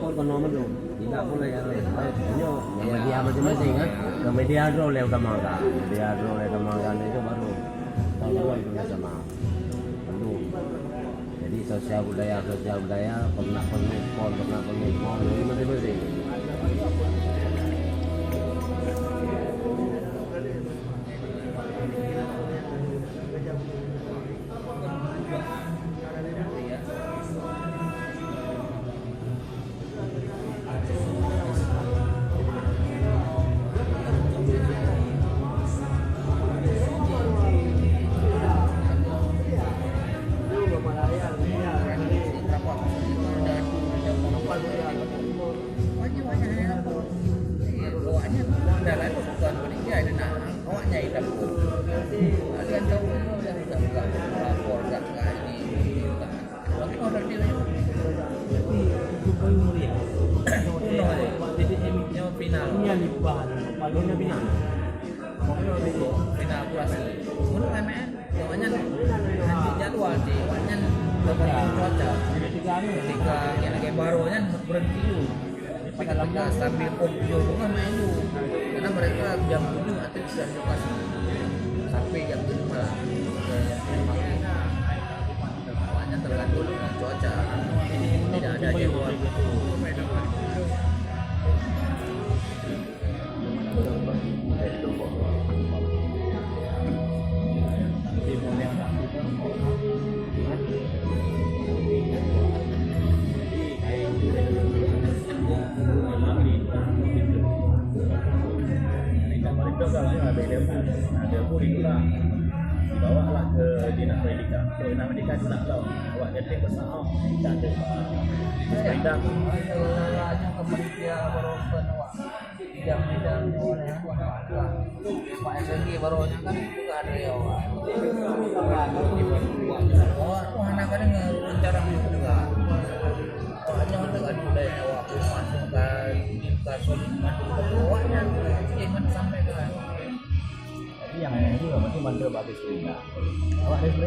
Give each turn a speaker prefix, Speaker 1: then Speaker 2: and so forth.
Speaker 1: Kau kan nomor tu, tidak boleh yang lain. Hanya media masing-masing kan. Yang media draw le utamakan, media draw le utamakan itu baru tahun itu sama. Perlu. Jadi sosial budaya, pernah pengikon ini masing-masing.
Speaker 2: Final kelas ini MN jawabannya nanti jadwal di jawabannya cuaca ketika yang lagi barunya berhenti ketika stabil pokok kan main dulu karena mereka jam 7 atau bisa lokasi sampai jam 7 malam jawabannya tergantung dengan cuaca tidak ada jadwal
Speaker 3: demo itulah dibawalah ke dinas pendidikan. Dinas pendidikan itu nak tahu awak jadi bersama tidak ada sepeda.
Speaker 2: Hanya kementerian barokan awak bidang oleh Pak SNG baronya kan juga ada ya awak. Awak tuh anak kadang rencana juga. Awaknya untuk ada budaya awak masukkan kasus awaknya jangan sampai ke
Speaker 3: Yang ini berarti mantel bagus juga. Awak ada